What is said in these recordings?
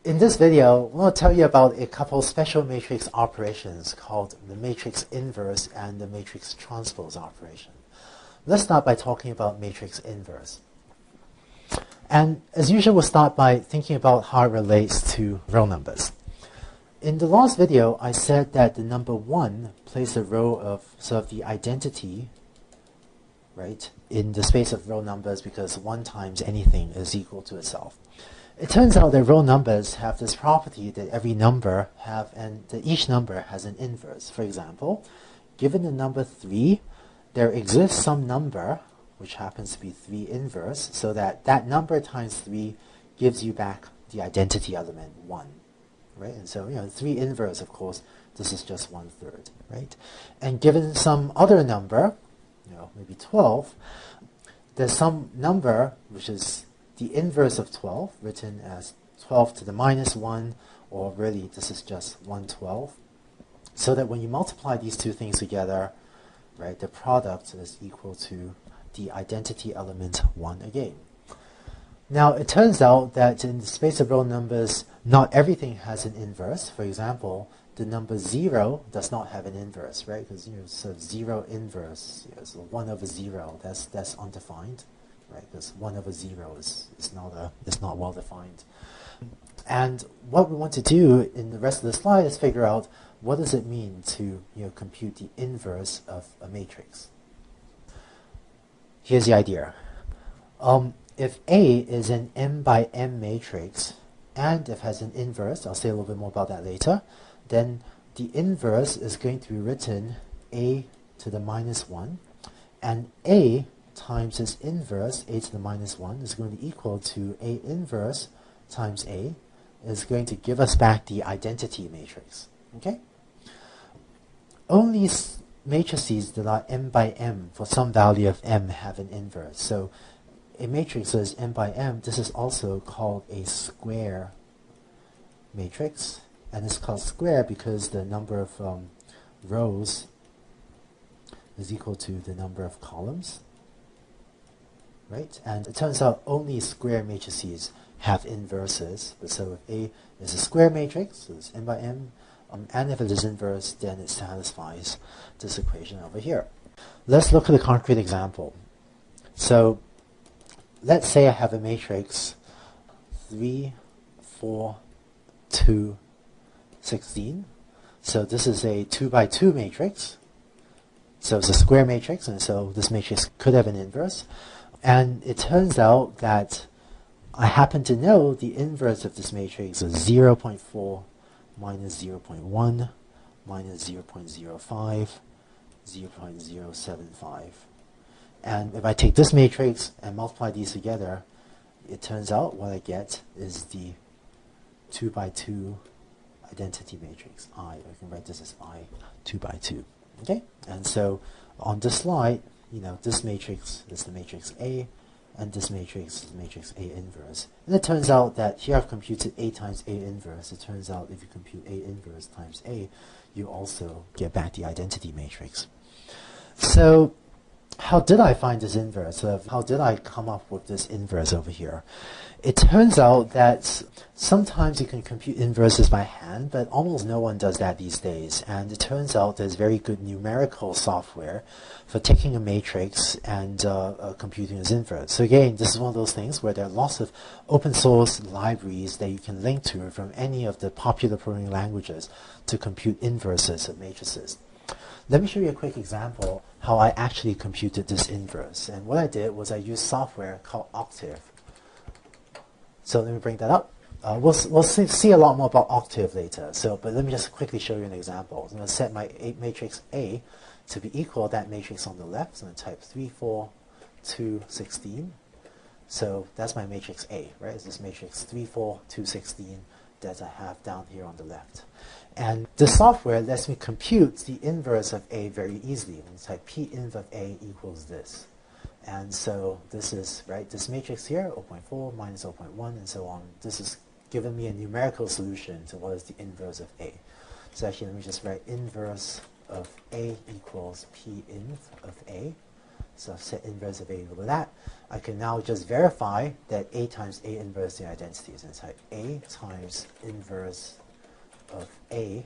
In this video, I want to tell you about a couple special matrix operations called the matrix inverse and the matrix transpose operation. Let's start by talking about matrix inverse. And as usual, we'll start by thinking about how it relates to real numbers. In the last video, I said that the number 1 plays the role of sort of the identity, right, in the space of real numbers because 1 times anything is equal to itself. It turns out that real numbers have this property that every number have, and that each number has an inverse. For example, given the number 3, there exists some number, which happens to be 3 inverse, so that that number times 3 gives you back the identity element 1. Right? And so, 3 inverse, of course, this is just 1/3, right? And given some other number, maybe 12, there's some number which is the inverse of 12, written as 12 to the minus 1, or really this is just 1/12. So that when you multiply these two things together, right, the product is equal to the identity element 1 again. Now, it turns out that in the space of real numbers, not everything has an inverse. For example, the number 0 does not have an inverse, right? Because sort of 0 inverse, so 1 over 0, that's undefined, right? Because 1 over 0 is not well defined. And what we want to do in the rest of the slide is figure out what does it mean to compute the inverse of a matrix. Here's the idea. If A is an m by m matrix, and if it has an inverse, I'll say a little bit more about that later, then the inverse is going to be written a to the minus 1, and a times its inverse, a to the minus 1, is going to equal to a inverse times a, is going to give us back the identity matrix. Okay? Only matrices that are m by m for some value of m have an inverse. So a matrix that is m by m, this is also called a square matrix. And it's called square because the number of rows is equal to the number of columns. Right? And it turns out only square matrices have inverses. So if A is a square matrix, so it's m by m, and if it is inverse, then it satisfies this equation over here. Let's look at a concrete example. So let's say I have a matrix 3, 4, 2, 16. So this is a 2 by 2 matrix. So it's a square matrix, and so this matrix could have an inverse. And it turns out that I happen to know the inverse of this matrix is 0.4 minus 0.1 minus 0.05, 0.075. And if I take this matrix and multiply these together, it turns out what I get is the 2 by 2 identity matrix, I. I can write this as I 2 by 2. Okay? And so on this slide, this matrix is the matrix A, and this matrix is the matrix A inverse. And it turns out that here I've computed A times A inverse. It turns out if you compute A inverse times A, you also get back the identity matrix. So how did I find this inverse? How did I come up with this inverse over here? It turns out that sometimes you can compute inverses by hand, but almost no one does that these days. And it turns out there's very good numerical software for taking a matrix and computing its inverse. So again, this is one of those things where there are lots of open source libraries that you can link to from any of the popular programming languages to compute inverses of matrices. Let me show you a quick example how I actually computed this inverse. And what I did was I used software called Octave. So let me bring that up. We'll see a lot more about Octave later. But let me just quickly show you an example. I'm going to set my matrix A to be equal to that matrix on the left. So I'm going to type 3, 4, 2, 16. So that's my matrix A, right? It's this matrix 3, 4, 2, 16 that I have down here on the left. And the software lets me compute the inverse of A very easily. I'm going to type P inv of A equals this. And so this is, right, this matrix here, 0.4 minus 0.1, and so on. This is giving me a numerical solution to what is the inverse of A. So actually, let me just write inverse of A equals P inv of A. So set inverse of A over that. I can now just verify that A times A inverse the identity. So type A times inverse of A,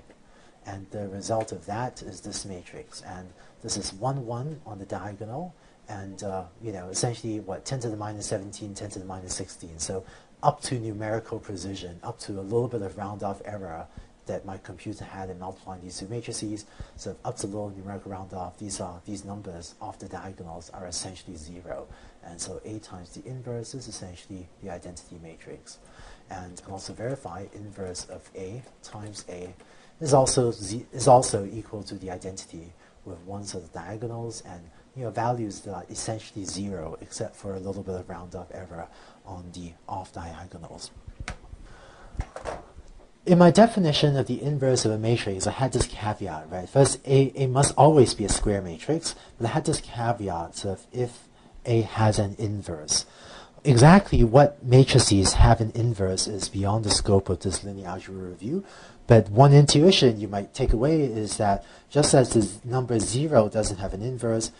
and the result of that is this matrix. And this is 1, 1 on the diagonal, and essentially what, 10 to the minus 17, 10 to the minus 16. So up to numerical precision, up to a little bit of round-off error that my computer had in multiplying these two matrices. So up to little numerical round-off, these numbers off the diagonals are essentially 0. And so A times the inverse is essentially the identity matrix. And can also verify inverse of A times A is also equal to the identity with ones of the diagonals and values that are essentially 0 except for a little bit of round-off error on the off diagonals. In my definition of the inverse of a matrix, I had this caveat, right? First, A must always be a square matrix, but I had this caveat of if A has an inverse. Exactly what matrices have an inverse is beyond the scope of this linear algebra review, but one intuition you might take away is that just as the number 0 doesn't have an inverse,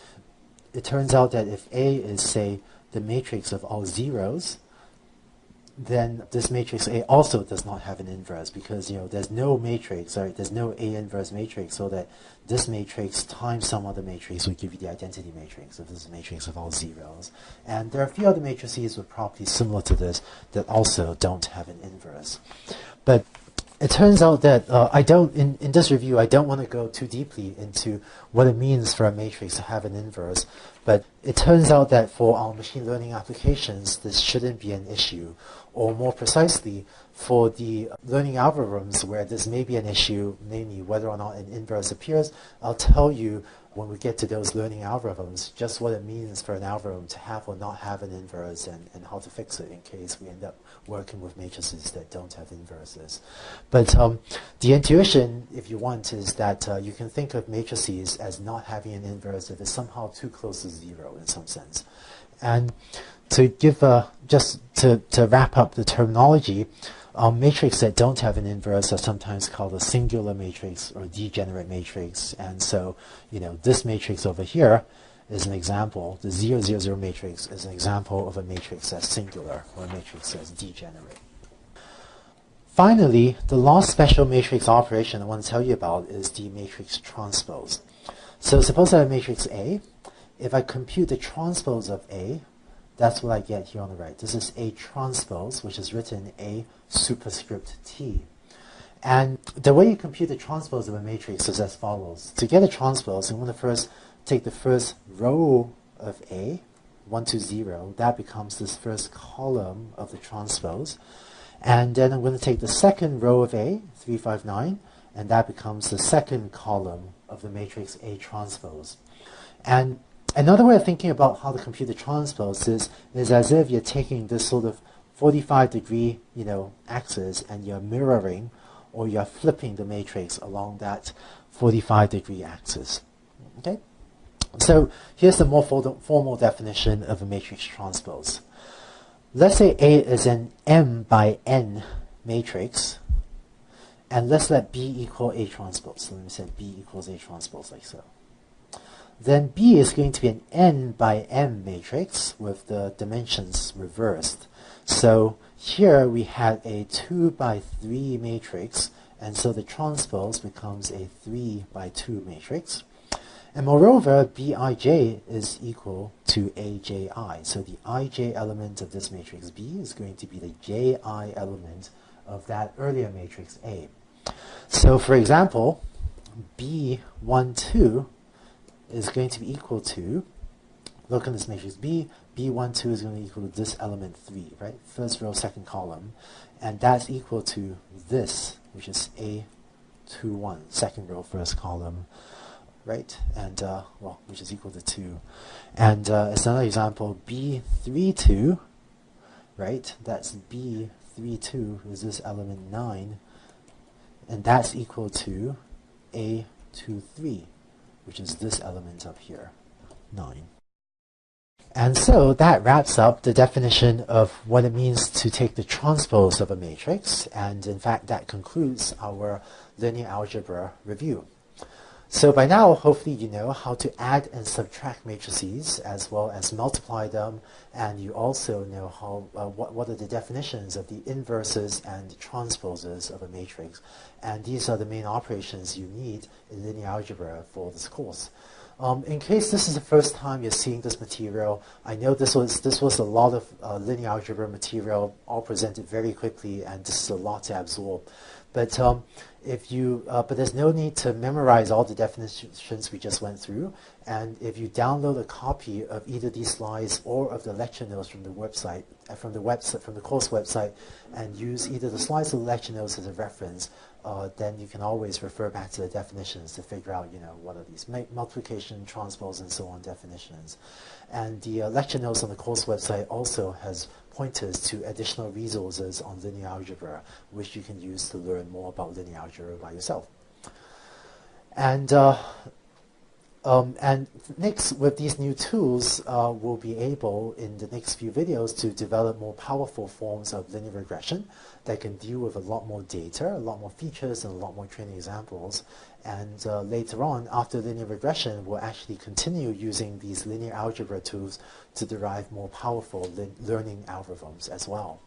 it turns out that if A is, say, the matrix of all zeros, then this matrix A also does not have an inverse because there's no matrix, right? There's no A inverse matrix, so that this matrix times some other matrix would give you the identity matrix if this is a matrix of all zeros. And there are a few other matrices with properties similar to this that also don't have an inverse. But it turns out that in this review, I don't want to go too deeply into what it means for a matrix to have an inverse, but it turns out that for our machine learning applications, this shouldn't be an issue. Or more precisely, for the learning algorithms where this may be an issue, namely whether or not an inverse appears, I'll tell you when we get to those learning algorithms just what it means for an algorithm to have or not have an inverse and how to fix it in case we end up working with matrices that don't have inverses. But the intuition, if you want, is that you can think of matrices as not having an inverse if it's somehow too close to 0 in some sense. And to give just to wrap up the terminology, matrices that don't have an inverse are sometimes called a singular matrix or degenerate matrix. And so, this matrix over here is an example. The 0, 0, 0 matrix is an example of a matrix that's singular or a matrix that's degenerate. Finally, the last special matrix operation I want to tell you about is the matrix transpose. So suppose I have matrix A. If I compute the transpose of A, that's what I get here on the right. This is A transpose, which is written A superscript T. And the way you compute the transpose of a matrix is as follows. To get a transpose, I'm going to first take the first row of A, 1 to 0. That becomes this first column of the transpose. And then I'm going to take the second row of A, 3, 5, 9, and that becomes the second column of the matrix A transpose. And another way of thinking about how to compute the transpose is as if you're taking this sort of 45-degree, axis and you're mirroring or you're flipping the matrix along that 45-degree axis. Okay? So here's the more formal definition of a matrix transpose. Let's say A is an M by N matrix, and let's let B equal A transpose. So let me say B equals A transpose like so. Then B is going to be an N by M matrix with the dimensions reversed. So here we had a 2 by 3 matrix, and so the transpose becomes a 3 by 2 matrix. And moreover, Bij is equal to Aj. So the Ij element of this matrix B is going to be the Ji element of that earlier matrix A. So for example, B12 is going to be equal to, look at this matrix B, B12 is going to be equal to this element 3, right? First row, second column. And that's equal to this, which is A21, second row, first column, right? And, which is equal to 2. And as another example, B32, right? That's B32 is this element 9. And that's equal to A23, which is this element up here, 9. And so that wraps up the definition of what it means to take the transpose of a matrix. And in fact, that concludes our linear algebra review. So by now, hopefully you know how to add and subtract matrices as well as multiply them, and you also know how what are the definitions of the inverses and transposes of a matrix. And these are the main operations you need in linear algebra for this course. In case this is the first time you're seeing this material, I know this was a lot of linear algebra material, all presented very quickly, and this is a lot to absorb. But but there's no need to memorize all the definitions we just went through. And if you download a copy of either these slides or of the lecture notes from the website, from the course website, and use either the slides or the lecture notes as a reference, then you can always refer back to the definitions to figure out, what are these multiplication, transpose, and so on definitions. And the lecture notes on the course website also has pointers to additional resources on linear algebra, which you can use to learn more about linear algebra by yourself. And next, with these new tools, we'll be able, in the next few videos, to develop more powerful forms of linear regression that can deal with a lot more data, a lot more features, and a lot more training examples. And later on, after linear regression, we'll actually continue using these linear algebra tools to derive more powerful learning algorithms as well.